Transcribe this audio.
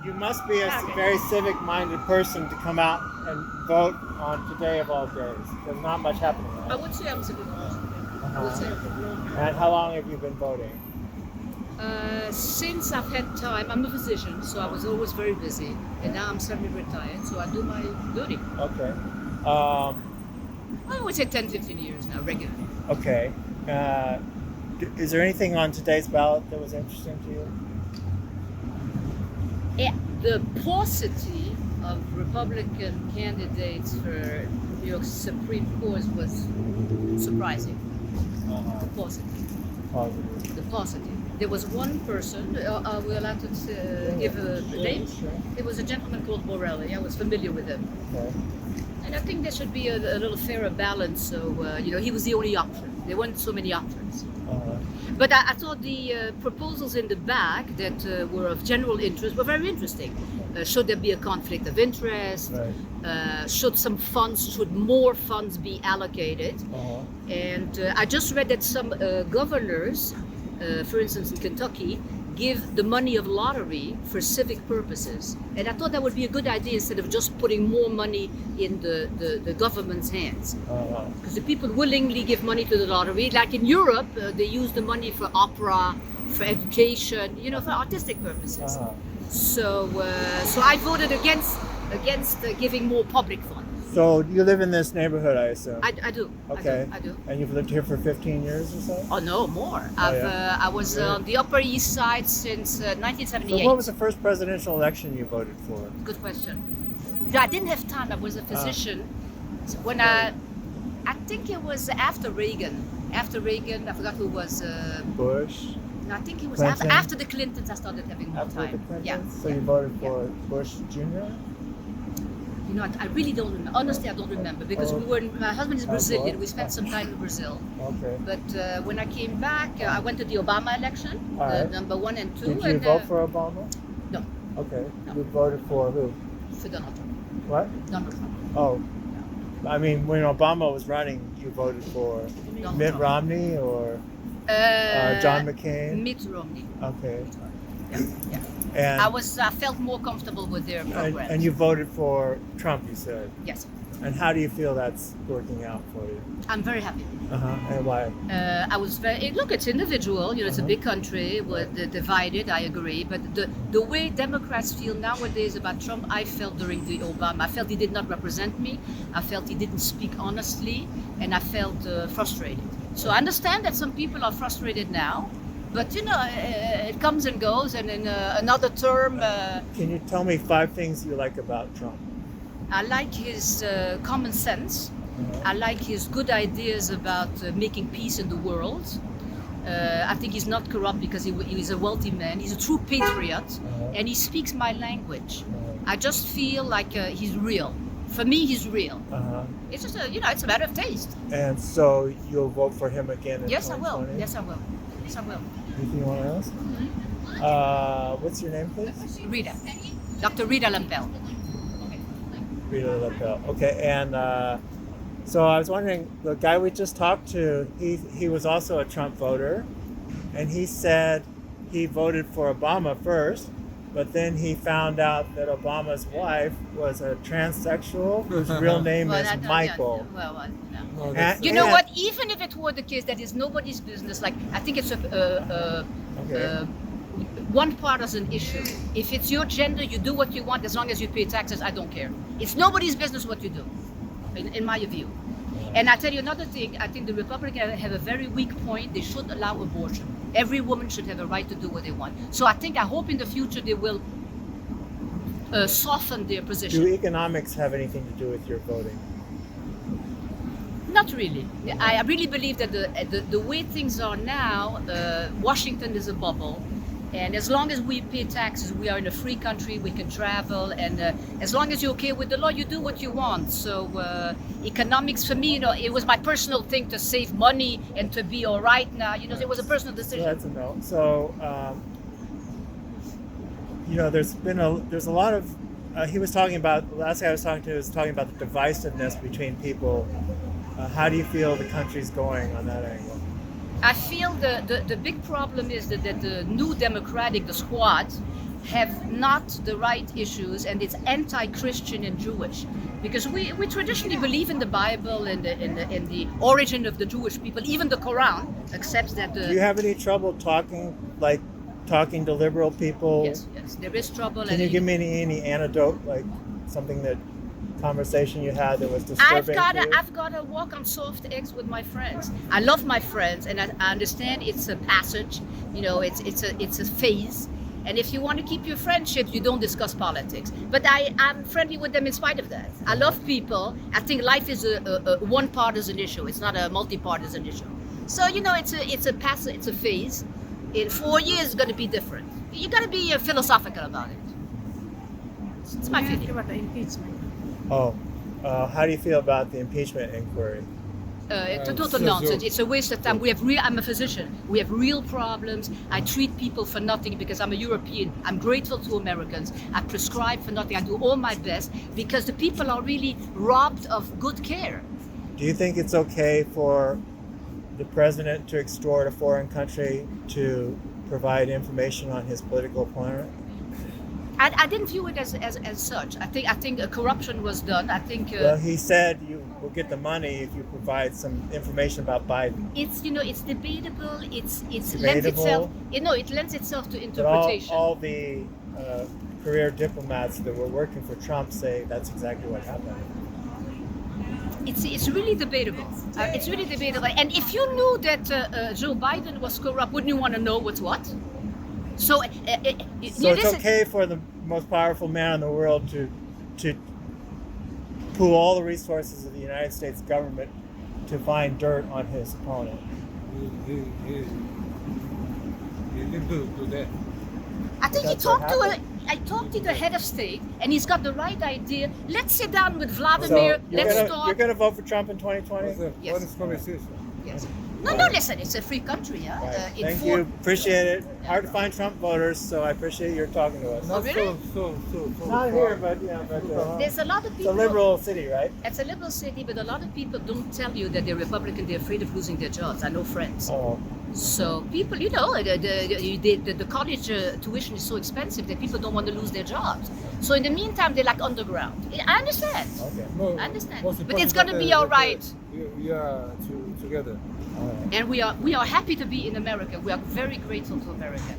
You must be a very civic-minded person to come out and vote on today of all days. There's not much happening. I would say I'm civic minded. I would say. And how long have you been voting? Since I've had time, I'm a physician, so I was always very busy, and now I'm semi-retired, so I do my duty. Okay. I would say 10, 15 years now, regularly. Okay. Is there anything on today's ballot that was interesting to you? Yeah, the paucity of Republican candidates for New York Supreme Court was surprising. The paucity. Positive. The paucity. There was one person, are we allowed to give a name? Sure. It was a gentleman called Borelli. I was familiar with him. Okay. And I think there should be a little fairer balance. So, he was the only option. There weren't so many options. But I thought the proposals in the back that were of general interest were very interesting. Should there be a conflict of interest? Right. Should more funds be allocated? And I just read that some governors, for instance in Kentucky, give the money of lottery for civic purposes. And I thought that would be a good idea instead of just putting more money in the government's hands. Because the people willingly give money to the lottery. Like in Europe, they use the money for opera, for education, for artistic purposes. So I voted against giving more public funds. So you live in this neighborhood, I assume? I do. Okay. I do. And you've lived here for 15 years or so? Oh no, more. I was on the Upper East Side since 1978. So what was the first presidential election you voted for? Good question. I didn't have time. I was a physician. When I think it was after Reagan. After Reagan, I forgot who was. Bush. I think it was Clinton? after the Clintons. I started having more After time. the Clintons? Yeah. So you voted for Bush Jr.? I really don't remember. Honestly, I don't remember because my husband is Brazilian. We spent some time in Brazil. Okay. But when I came back, I went to the Obama election, Right. number 1 and 2. Did you and, vote for Obama? No. Okay. No. You voted for who? For Donald Trump. What? Donald Trump. Oh. I mean, when Obama was running, you voted for Donald Mitt Trump. Romney or John McCain? Mitt Romney. Okay. Yeah. And I felt more comfortable with their program. and you voted for Trump, you said. Yes. And how do you feel that's working out for you? I'm very happy. And why? I was very. Look, it's individual. It's a big country. We're divided. I agree. But the way Democrats feel nowadays about Trump, I felt during the Obama. I felt he did not represent me. I felt he didn't speak honestly, and I felt frustrated. So I understand that some people are frustrated now. But it comes and goes, and in another term. Can you tell me 5 things you like about Trump? I like his common sense. I like his good ideas about making peace in the world. I think he's not corrupt because he's a wealthy man. He's a true patriot, and he speaks my language. I just feel like he's real. For me, he's real. It's just it's a matter of taste. And so you'll vote for him again in Yes, I 2020? will. Yes, I will. Yes, I will. Anything you want to ask? What's your name, please? Rita. Dr. Rita Lampel. Rita LaPelle. Okay, and so I was wondering, the guy we just talked to, he was also a Trump voter, and he said he voted for Obama first, but then he found out that Obama's wife was a transsexual whose real name is Michael. You know what? Even if it were the case, that is nobody's business. Like, I think it's one partisan issue. If it's your gender, you do what you want as long as you pay taxes. I don't care. It's nobody's business what you do, in my view. And I tell you another thing. I think the Republicans have a very weak point. They should allow abortion. Every woman should have a right to do what they want. So I hope in the future they will soften their position. Do economics have anything to do with your voting? Not really. I really believe that the way things are now, Washington is a bubble. And as long as we pay taxes, we are in a free country, we can travel, and as long as you're okay with the law, you do what you want. So economics for me, it was my personal thing to save money and to be all right now. It was a personal decision. So that's a no. So, there's a lot of, he was talking about, the last guy I was talking to was talking about the divisiveness between people. How do you feel the country's going on that angle? I feel the big problem is that the new Democratic, the squad, have not the right issues, and it's anti-Christian and Jewish. Because we traditionally believe in the Bible and the origin of the Jewish people. Even the Quran accepts that. Do you have any trouble talking to liberal people? Yes, there is trouble. Can you give me any anecdote, like something that conversation you had that was disturbing to you? I've got to walk on soft eggs with my friends. I love my friends, and I understand it's a passage. It's a phase. And if you want to keep your friendship, you don't discuss politics. But I'm friendly with them in spite of that. I love people. I think life is a one-partisan issue. It's not a multi-partisan issue. So it's a phase. In 4 years, it's going to be different. You got to be philosophical about it. It's my feeling. About the impeachment. Oh, how do you feel about the impeachment inquiry? It's a total nonsense. It's a waste of time. I'm a physician. We have real problems. I treat people for nothing because I'm a European. I'm grateful to Americans. I prescribe for nothing. I do all my best because the people are really robbed of good care. Do you think it's okay for the president to extort a foreign country to provide information on his political opponent? I didn't view it as such. I think corruption was done. I think. Well, he said you will get the money if you provide some information about Biden. It's debatable. It's Debatable? It lends itself to But interpretation. all the career diplomats that were working for Trump say that's exactly what happened. It's really debatable. It's really debatable. And if you knew that Joe Biden was corrupt, wouldn't you want to know what's what? So it's okay for the most powerful man in the world to pool all the resources of the United States government to find dirt on his opponent. He didn't do that. I think That's what happened. I talked to the head of state, and he's got the right idea. Let's sit down with Vladimir. So Let's you're talk. going to vote for Trump in 2020? It's a Yes. honest conversation. Yes. No, listen, it's a free country. Yeah? Right. Thank you. Appreciate it. Hard to find Trump voters, so I appreciate your talking to us. Not really? so Not far. here, but There's a lot of it's people. a liberal city, right? It's a liberal city, but a lot of people don't tell you that they're Republican. They're afraid of losing their jobs. I know friends. Oh, So people, the college tuition is so expensive that people don't want to lose their jobs. So in the meantime, they're like underground. I understand. okay. No, I understand. most But it's important going to be that, all right. We are together. All right. And we are happy to be in America. We are very grateful to America.